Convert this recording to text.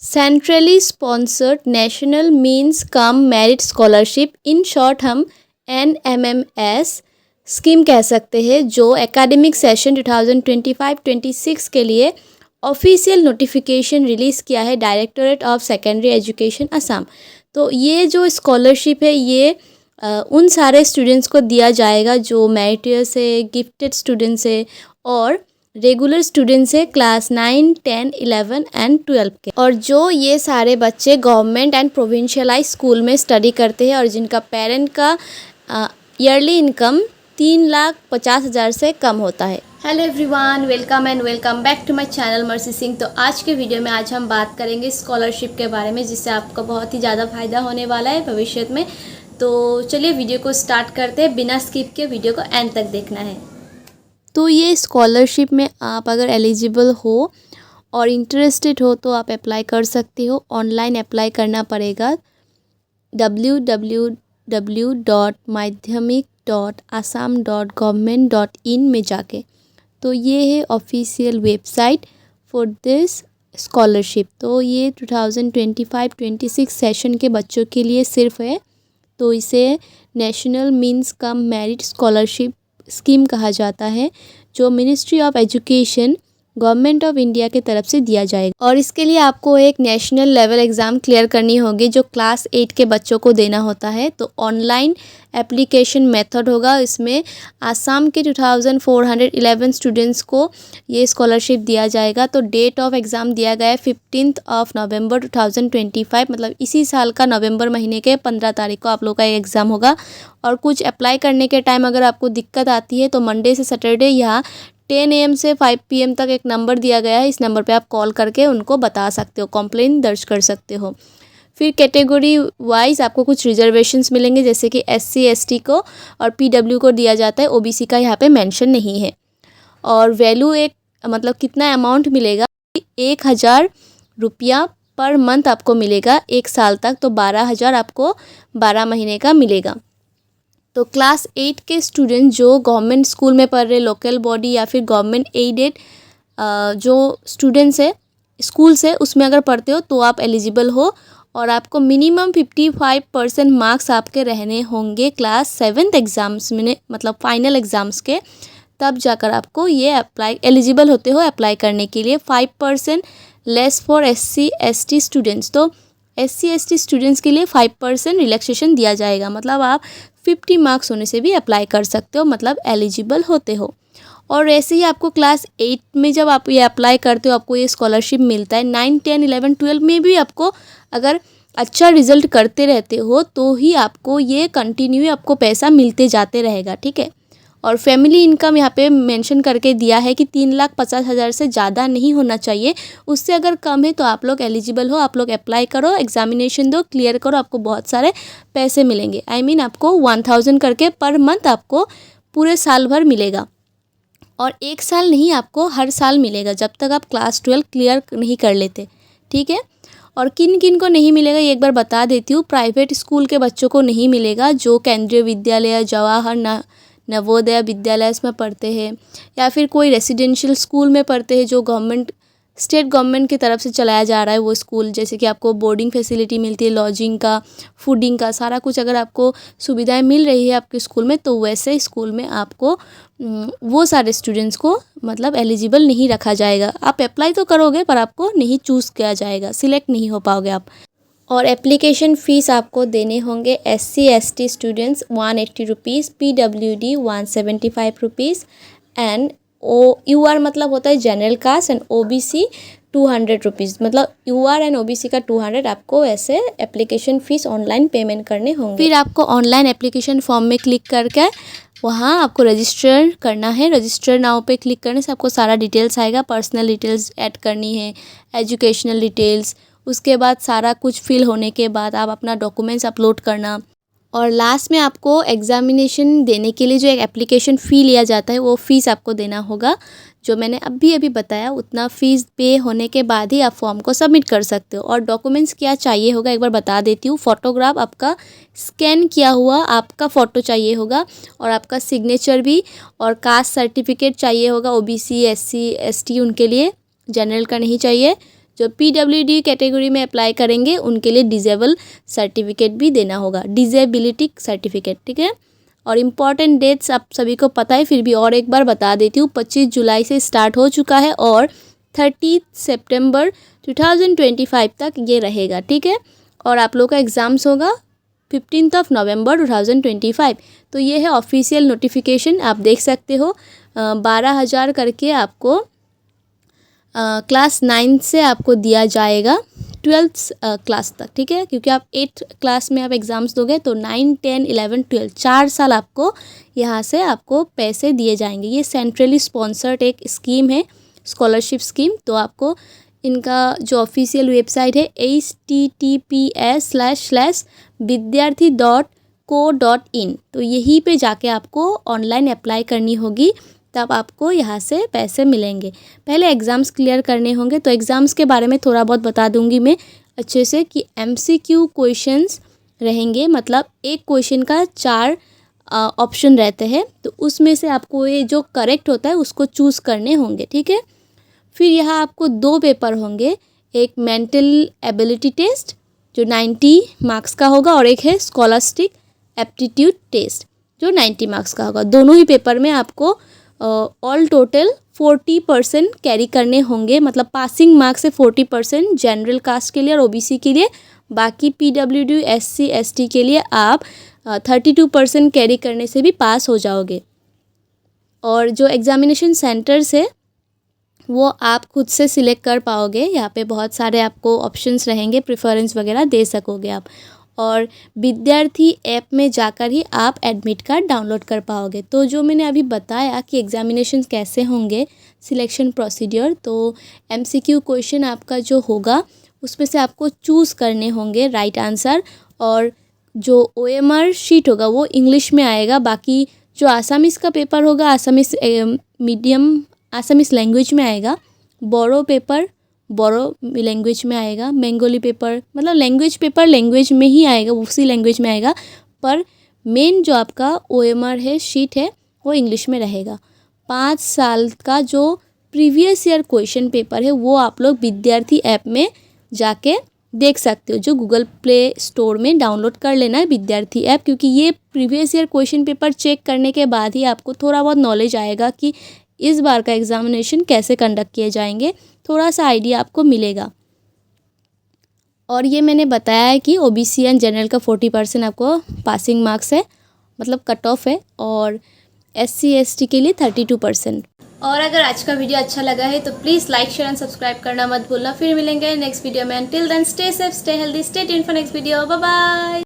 Centrally sponsored national means cum merit scholarship, in short हम NMMS scheme कह सकते हैं, जो एकेडमिक सेशन 2025-26 के लिए ऑफिशियल नोटिफिकेशन रिलीज़ किया है directorate of secondary education Assam. तो ये जो स्कॉलरशिप है ये उन सारे स्टूडेंट्स को दिया जाएगा जो मेरिटियस है, गिफ्टेड स्टूडेंट्स है और रेगुलर स्टूडेंट्स है क्लास 9, 10, 11 एंड 12 के। और जो ये सारे बच्चे गवर्नमेंट एंड प्रोविंशियलाइज स्कूल में स्टडी करते हैं और जिनका पेरेंट का ईयरली इनकम 3,50,000 से कम होता है। Hello everyone, welcome and welcome back to my channel Mercy Singh. तो आज के वीडियो में आज हम बात करेंगे स्कॉलरशिप के बारे में, जिससे आपको बहुत ही ज़्यादा फायदा होने वाला है भविष्य में। तो चलिए वीडियो को स्टार्ट करते हैं, बिना स्किप के वीडियो को एंड तक देखना है। तो ये स्कॉलरशिप में आप अगर एलिजिबल हो और इंटरेस्टेड हो तो आप अप्लाई कर सकते हो। ऑनलाइन अप्लाई करना पड़ेगा www.madhyamik.assam.government.in में जाके। तो ये है official website for this scholarship. तो ये 2025-26 सेशन के बच्चों के लिए सिर्फ है। तो इसे national means cum merit scholarship scheme कहा जाता है, जो ministry of education government of India के तरफ से दिया जाएगा। और इसके लिए आपको एक नेशनल लेवल एग्ज़ाम क्लियर करनी होगी, जो क्लास 8 के बच्चों को देना होता है। तो ऑनलाइन एप्लीकेशन मेथड होगा। इसमें आसाम के 2411 स्टूडेंट्स को ये स्कॉलरशिप दिया जाएगा। तो डेट ऑफ एग्ज़ाम दिया गया है 15 नवंबर 2025, मतलब इसी साल का नवंबर महीने के 15 तारीख को आप लोग का ये एग्ज़ाम होगा। और कुछ अप्लाई करने के टाइम अगर आपको दिक्कत आती है तो मंडे से सैटरडे यहाँ 10 AM से 5 PM तक एक नंबर दिया गया है। इस नंबर पे आप कॉल करके उनको बता सकते हो, कंप्लेंट दर्ज कर सकते हो। फिर कैटेगरी वाइज आपको कुछ रिजर्वेशंस मिलेंगे, जैसे कि SC ST को और PW को दिया जाता है। OBC का यहाँ पे मेंशन नहीं है। और वैल्यू एक मतलब कितना अमाउंट मिलेगा, 1,000 रुपया पर मंथ आपको मिलेगा 1 साल तक। तो 12,000 आपको 12 महीने का मिलेगा। तो क्लास 8 के स्टूडेंट जो गवर्नमेंट स्कूल में पढ़ रहे, लोकल बॉडी या फिर गवर्नमेंट एडेड जो स्टूडेंट्स है स्कूल से, उसमें अगर पढ़ते हो तो आप एलिजिबल हो। और आपको मिनिमम 55% मार्क्स आपके रहने होंगे क्लास 7th एग्ज़ाम्स में, मतलब फाइनल एग्ज़ाम्स के, तब जाकर आपको ये अप्लाई एलिजिबल होते हो अप्लाई करने के लिए। 5% less for SC ST students. तो SC ST स्टूडेंट्स के लिए 5% रिलैक्सेशन दिया जाएगा, मतलब आप 50 मार्क्स होने से भी अप्लाई कर सकते हो, मतलब एलिजिबल होते हो। और ऐसे ही आपको क्लास 8 में जब आप ये अप्लाई करते हो आपको ये स्कॉलरशिप मिलता है। 9, 10, 11, 12 में भी आपको अगर अच्छा रिजल्ट करते रहते हो तो ही आपको ये कंटिन्यू आपको पैसा मिलते जाते रहेगा, ठीक है। और फैमिली इनकम यहाँ पे मेंशन करके दिया है कि 3,50,000 से ज़्यादा नहीं होना चाहिए। उससे अगर कम है तो आप लोग एलिजिबल हो, आप लोग अप्लाई करो, एग्जामिनेशन दो, क्लियर करो, आपको बहुत सारे पैसे मिलेंगे। आपको 1,000 करके पर मंथ आपको पूरे साल भर मिलेगा। और 1 साल नहीं, आपको हर साल मिलेगा जब तक आप क्लास 12 क्लियर नहीं कर लेते, ठीक है। और किन किन को नहीं मिलेगा ये एक बार बता देती हूँ। प्राइवेट स्कूल के बच्चों को नहीं मिलेगा, जो केंद्रीय विद्यालय, जवाहर नवोदय विद्यालय में पढ़ते हैं, या फिर कोई रेसिडेंशियल स्कूल में पढ़ते हैं जो स्टेट गवर्नमेंट की तरफ से चलाया जा रहा है वो स्कूल। जैसे कि आपको बोर्डिंग फैसिलिटी मिलती है, लॉजिंग का, फूडिंग का, सारा कुछ अगर आपको सुविधाएं मिल रही है आपके स्कूल में, तो वैसे स्कूल में आपको वो सारे स्टूडेंट्स को मतलब एलिजिबल नहीं रखा जाएगा। आप अप्लाई तो करोगे पर आपको नहीं चूज़ किया जाएगा, सिलेक्ट नहीं हो पाओगे आप। और एप्लीकेशन फ़ीस आपको देने होंगे SC ST students 180 rupees, PWD 175 rupees and UR मतलब होता है general caste and OBC 200 rupees, मतलब UR एंड OBC का 200 आपको ऐसे एप्लीकेशन फ़ीस ऑनलाइन पेमेंट करने होंगे। फिर आपको ऑनलाइन एप्लीकेशन फॉर्म में क्लिक करके वहाँ आपको रजिस्टर करना है। रजिस्टर नाउ पे क्लिक करने से आपको सारा डिटेल्स आएगा, पर्सनल डिटेल्स ऐड करनी है, एजुकेशनल डिटेल्स। उसके बाद सारा कुछ फिल होने के बाद आप अपना डॉक्यूमेंट्स अपलोड करना। और लास्ट में आपको एग्ज़ामिनेशन देने के लिए जो एक एप्लीकेशन फ़ी लिया जाता है वो फ़ीस आपको देना होगा, जो मैंने अभी बताया। उतना फ़ीस पे होने के बाद ही आप फॉर्म को सबमिट कर सकते हो। और डॉक्यूमेंट्स क्या चाहिए होगा एक बार बता देती हूँ। फ़ोटोग्राफ आपका स्कैन किया हुआ आपका फ़ोटो चाहिए होगा, और आपका सिग्नेचर भी, और कास्ट सर्टिफिकेट चाहिए होगा। OBC SC ST उनके लिए, जनरल का नहीं चाहिए। जो PWD कैटेगरी में अप्लाई करेंगे उनके लिए डिजेबल सर्टिफिकेट भी देना होगा, डिजेबिलिटी सर्टिफिकेट, ठीक है। और इम्पॉर्टेंट डेट्स आप सभी को पता है, फिर भी और एक बार बता देती हूँ। 25 जुलाई से स्टार्ट हो चुका है और 30 सितंबर 2025 तक ये रहेगा, ठीक है। और आप लोग का एग्ज़ाम्स होगा 15 नवंबर 2025। तो ये है ऑफिशियल नोटिफिकेशन, आप देख सकते हो। 12,000 करके आपको क्लास 9 से आपको दिया जाएगा 12th क्लास तक, ठीक है। क्योंकि आप 8th क्लास में आप एग्ज़ाम्स दोगे तो 9, 10, 11, 12 4 साल आपको यहाँ से आपको पैसे दिए जाएंगे। ये सेंट्रली स्पॉन्सर्ड एक स्कीम है, स्कॉलरशिप स्कीम। तो आपको इनका जो ऑफिशियल वेबसाइट है https://vidyarthi.co.in, तो यहीं पे जाके आपको ऑनलाइन अप्लाई करनी होगी, तब आपको यहाँ से पैसे मिलेंगे। पहले एग्ज़ाम्स क्लियर करने होंगे। तो एग्ज़ाम्स के बारे में थोड़ा बहुत बता दूंगी मैं अच्छे से कि MCQ क्वेश्चंस रहेंगे, मतलब एक क्वेश्चन का 4 ऑप्शन रहते हैं। तो उसमें से आपको ये जो करेक्ट होता है उसको चूज़ करने होंगे, ठीक है। फिर यहाँ आपको 2 पेपर होंगे, एक मेंटल एबिलिटी टेस्ट जो 90 मार्क्स का होगा और एक है स्कॉलास्टिक एप्टीट्यूड टेस्ट जो 90 मार्क्स का होगा। दोनों ही पेपर में आपको ऑल टोटल 40% कैरी करने होंगे, मतलब पासिंग मार्क्स है 40% जनरल कास्ट के लिए और OBC के लिए। बाकी PWD SC ST के लिए आप 32% कैरी करने से भी पास हो जाओगे। और जो एग्ज़ामिनेशन सेंटर्स है वो आप खुद से सिलेक्ट कर पाओगे। यहाँ पे बहुत सारे आपको ऑप्शंस रहेंगे, प्रेफरेंस वगैरह दे सकोगे आप। और विद्यार्थी ऐप में जाकर ही आप एडमिट कार्ड डाउनलोड कर पाओगे। तो जो मैंने अभी बताया कि एग्ज़ामिनेशन कैसे होंगे, सिलेक्शन प्रोसीड्योर, तो MCQ क्वेश्चन आपका जो होगा उसमें से आपको चूज़ करने होंगे राइट आंसर। और जो OMR शीट होगा वो इंग्लिश में आएगा। बाकी जो आसामीज़ का पेपर होगा, आसामीज़ मीडियम आसामीज़ लैंग्वेज में आएगा। बोरो पेपर बोरो लैंग्वेज में आएगा। बंगाली पेपर मतलब लैंग्वेज पेपर लैंग्वेज में ही आएगा, उसी लैंग्वेज में आएगा। पर मेन जो आपका OMR है शीट है वो इंग्लिश में रहेगा। 5 साल का जो प्रीवियस ईयर क्वेश्चन पेपर है वो आप लोग विद्यार्थी ऐप में जाके देख सकते हो, जो गूगल प्ले स्टोर में डाउनलोड कर लेना है विद्यार्थी ऐप। क्योंकि ये previous year question paper check करने के बाद ही आपको थोड़ा बहुत नॉलेज आएगा कि इस बार का एग्ज़ामिनेशन कैसे कंडक्ट किए जाएंगे, थोड़ा सा आइडिया आपको मिलेगा। और ये मैंने बताया है कि OBC एंड जनरल का 40% आपको पासिंग मार्क्स है, मतलब कट ऑफ है, और SC ST के लिए 32%। और अगर आज का वीडियो अच्छा लगा है तो please like share and subscribe करना मत भूलना। फिर मिलेंगे नेक्स्ट वीडियो में। Till then stay safe, stay healthy, stay tuned for next video. Bye bye.